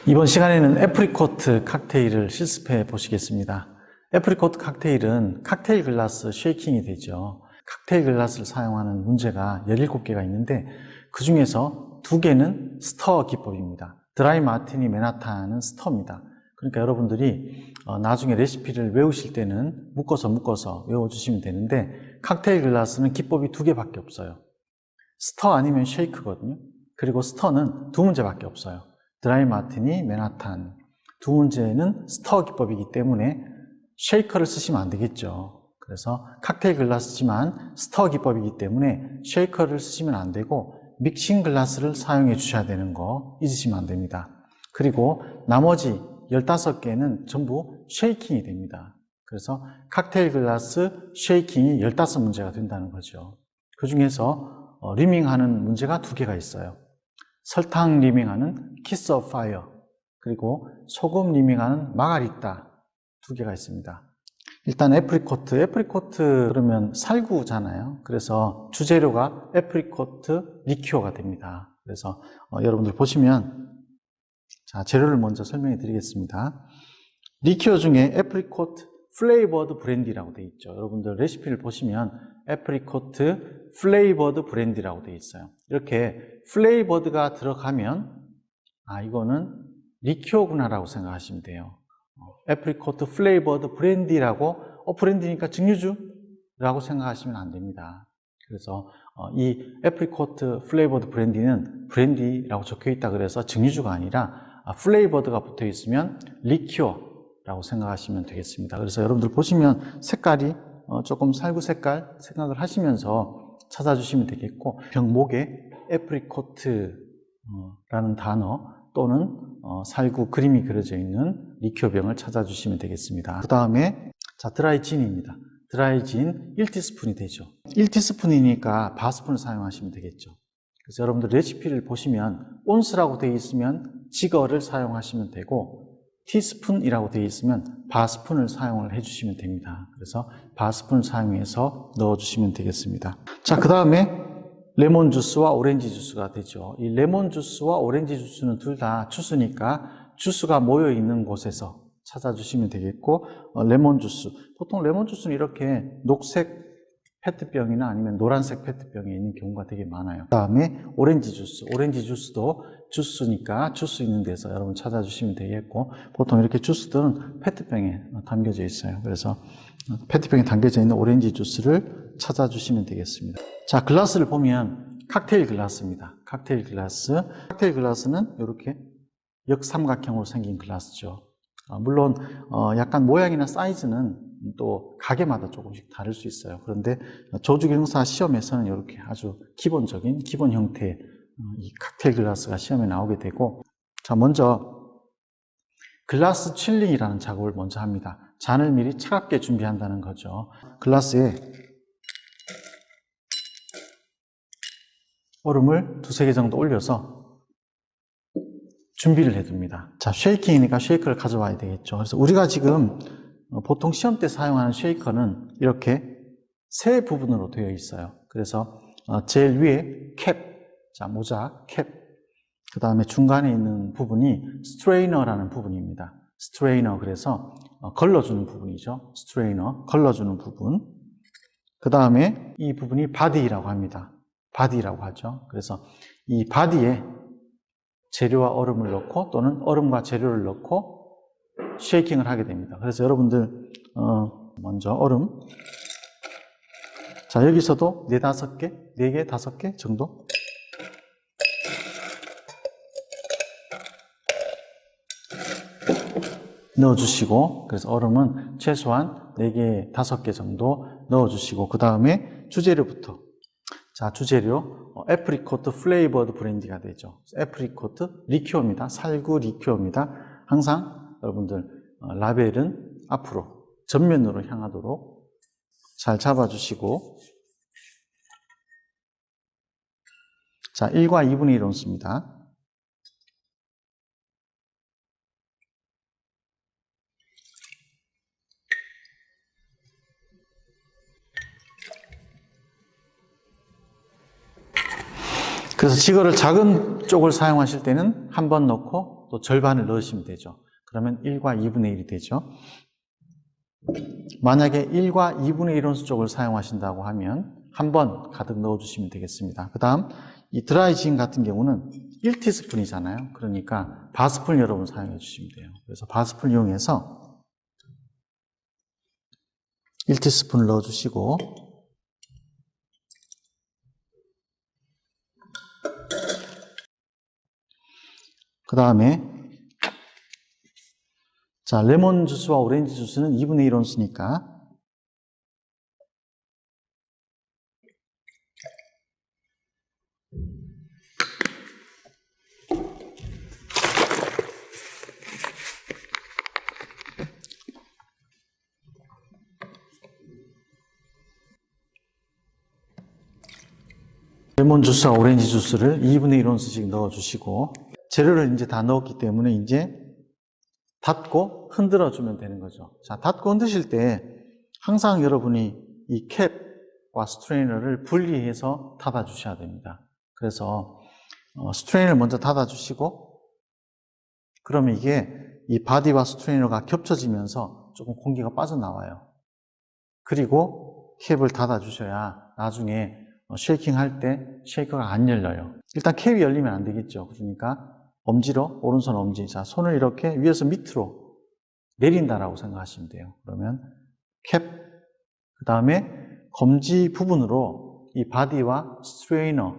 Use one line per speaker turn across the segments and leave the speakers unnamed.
이번 시간에는 애프리코트 칵테일을 실습해 보시겠습니다. 애프리코트 칵테일은 칵테일 글라스 쉐이킹이 되죠. 칵테일 글라스를 사용하는 문제가 17개가 있는데 그 중에서 2개는 스터 기법입니다. 드라이 마티니 맨하탄은 스터입니다. 그러니까 여러분들이 나중에 레시피를 외우실 때는 묶어서 외워주시면 되는데 칵테일 글라스는 기법이 2개밖에 없어요. 스터 아니면 쉐이크거든요. 그리고 스터는 2문제밖에 없어요. 드라이 마티니, 맨하탄. 2문제는 스터 기법이기 때문에 쉐이커를 쓰시면 안 되겠죠. 그래서 칵테일 글라스지만 스터 기법이기 때문에 쉐이커를 쓰시면 안 되고 믹싱 글라스를 사용해 주셔야 되는 거 잊으시면 안 됩니다. 그리고 나머지 15개는 전부 쉐이킹이 됩니다. 그래서 칵테일 글라스 쉐이킹이 15문제가 된다는 거죠. 그 중에서 리밍하는 문제가 2개가 있어요. 설탕 리밍하는 키스 오브 파이어, 그리고 소금 리밍하는 마가리따 2개가 있습니다. 일단 애프리코트 그러면 살구잖아요. 그래서 주재료가 애프리코트 리큐어가 됩니다. 그래서 여러분들 보시면 자, 재료를 먼저 설명해 드리겠습니다. 리큐어 중에 애프리코트 플레이버드 브랜디라고 되어 있죠. 여러분들 레시피를 보시면 애프리코트 플레이버드 브랜디라고 되어 있어요. 이렇게 플레이버드가 들어가면 이거는 리큐어구나라고 생각하시면 돼요. 애프리코트 플레이버드 브랜디라고 브랜디니까 증류주라고 생각하시면 안 됩니다. 그래서 이 애프리코트 플레이버드 브랜디는 브랜디라고 적혀 있다 그래서 증류주가 아니라 플레이버드가 붙어 있으면 리큐어라고 생각하시면 되겠습니다. 그래서 여러분들 보시면 색깔이 조금 살구 색깔 생각을 하시면서 찾아주시면 되겠고, 병목에 애프리코트라는 단어 또는 살구 그림이 그려져 있는 리큐어병을 찾아주시면 되겠습니다. 그 다음에 드라이 진입니다. 드라이 진 1티스푼이 되죠. 1티스푼이니까 바스푼을 사용하시면 되겠죠. 그래서 여러분들 레시피를 보시면 온스라고 되어 있으면 지거를 사용하시면 되고 티스푼이라고 되어 있으면 바스푼을 사용을 해주시면 됩니다. 그래서 바스푼을 사용해서 넣어주시면 되겠습니다. 자, 그 다음에 레몬 주스와 오렌지 주스가 되죠. 이 레몬 주스와 오렌지 주스는 둘 다 주스니까 주스가 모여 있는 곳에서 찾아주시면 되겠고, 레몬 주스. 보통 레몬 주스는 이렇게 녹색 페트병이나 아니면 노란색 페트병에 있는 경우가 되게 많아요. 그 다음에 오렌지 주스. 오렌지 주스도 주스니까 주스 있는 데서 여러분 찾아주시면 되겠고, 보통 이렇게 주스들은 페트병에 담겨져 있어요. 그래서 페트병에 담겨져 있는 오렌지 주스를 찾아주시면 되겠습니다. 자, 글라스를 보면 칵테일 글라스입니다. 칵테일 글라스. 칵테일 글라스는 이렇게 역삼각형으로 생긴 글라스죠. 물론 약간 모양이나 사이즈는 또 가게마다 조금씩 다를 수 있어요. 그런데 조주경사 시험에서는 이렇게 아주 기본적인 기본 형태의 이 칵테일 글라스가 시험에 나오게 되고, 자, 먼저 글라스 칠링이라는 작업을 먼저 합니다. 잔을 미리 차갑게 준비한다는 거죠. 글라스에 얼음을 2-3개 정도 올려서 준비를 해둡니다. 자, 쉐이킹이니까 쉐이커를 가져와야 되겠죠. 그래서 우리가 지금 보통 시험 때 사용하는 쉐이커는 이렇게 3 부분으로 되어 있어요. 그래서 제일 위에 캡, 자, 모자, 캡. 그 다음에 중간에 있는 부분이 스트레이너라는 부분입니다. 스트레이너, 그래서 걸러주는 부분이죠. 스트레이너, 걸러주는 부분. 그 다음에 이 부분이 바디라고 합니다. 바디라고 하죠. 그래서 이 바디에 재료와 얼음을 넣고 또는 얼음과 재료를 넣고 쉐이킹을 하게 됩니다. 그래서 여러분들 먼저 얼음, 자, 여기서도 4-5개, 4개, 5개 정도 넣어주시고, 그래서 얼음은 최소한 4개, 5개 정도 넣어주시고, 그 다음에 주재료부터. 자, 주재료 애프리코트 플레이버드 브랜디가 되죠. 애프리코트 리큐어입니다. 살구 리큐어입니다. 항상 여러분들 라벨은 앞으로 전면으로 향하도록 잘 잡아주시고, 자, 1과 2분의 1 온수입니다. 그래서 지거를 작은 쪽을 사용하실 때는 한 번 넣고 또 절반을 넣으시면 되죠. 그러면 1과 2분의 1이 되죠. 만약에 1과 2분의 1온수 쪽을 사용하신다고 하면 한 번 가득 넣어주시면 되겠습니다. 그 다음 이 드라이진 같은 경우는 1티스푼이잖아요. 그러니까 바스푼 여러분 사용해 주시면 돼요. 그래서 바스푼 이용해서 1티스푼을 넣어주시고 그 다음에 자, 레몬 주스와 오렌지 주스는 2분의 1온수니까 레몬 주스와 오렌지 주스를 2분의 1온수씩 넣어주시고 재료를 이제 다 넣었기 때문에 이제 닫고 흔들어 주면 되는 거죠. 자, 닫고 흔드실 때 항상 여러분이 이 캡과 스트레이너를 분리해서 닫아 주셔야 됩니다. 그래서 스트레이너를 먼저 닫아 주시고 그러면 이게 이 바디와 스트레이너가 겹쳐지면서 조금 공기가 빠져나와요. 그리고 캡을 닫아 주셔야 나중에 쉐이킹 할 때 쉐이커가 안 열려요. 일단 캡이 열리면 안 되겠죠. 그러니까 엄지로, 오른손 엄지. 자, 손을 이렇게 위에서 밑으로 내린다라고 생각하시면 돼요. 그러면 캡, 그 다음에 검지 부분으로 이 바디와 스트레이너,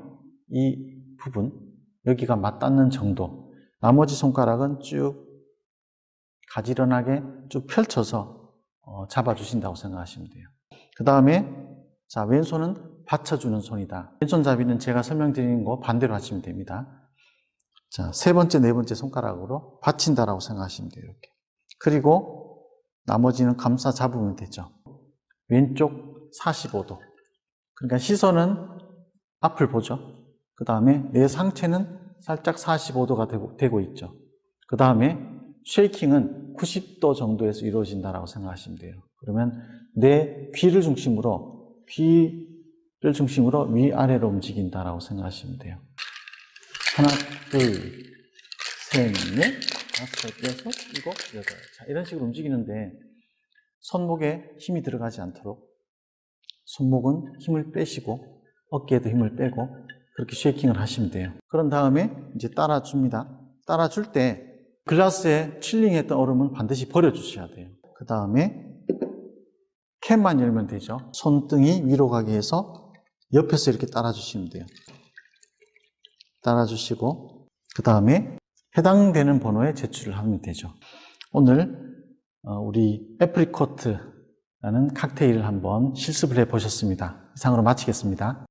이 부분, 여기가 맞닿는 정도. 나머지 손가락은 쭉 가지런하게 쭉 펼쳐서 잡아주신다고 생각하시면 돼요. 그 다음에 자, 왼손은 받쳐주는 손이다. 왼손잡이는 제가 설명드리는 거 반대로 하시면 됩니다. 자, 세 번째, 네 번째 손가락으로 받친다라고 생각하시면 돼요. 이렇게. 그리고 나머지는 감싸 잡으면 되죠. 왼쪽 45도. 그러니까 시선은 앞을 보죠. 그 다음에 내 상체는 살짝 45도가 되고 있죠. 그 다음에 쉐이킹은 90도 정도에서 이루어진다라고 생각하시면 돼요. 그러면 내 귀를 중심으로 위아래로 움직인다라고 생각하시면 돼요. 하나, 둘, 셋, 넷, 다섯, 여섯, 일곱, 여덟. 자, 이런 식으로 움직이는데 손목에 힘이 들어가지 않도록 손목은 힘을 빼시고 어깨에도 힘을 빼고 그렇게 쉐이킹을 하시면 돼요. 그런 다음에 이제 따라줍니다. 따라줄 때 글라스에 칠링했던 얼음은 반드시 버려주셔야 돼요. 그 다음에 캡만 열면 되죠. 손등이 위로 가게 해서 옆에서 이렇게 따라주시면 돼요. 따라주시고 그 다음에 해당되는 번호에 제출을 하면 되죠. 오늘 우리 애프리코트라는 칵테일을 한번 실습을 해보셨습니다. 이상으로 마치겠습니다.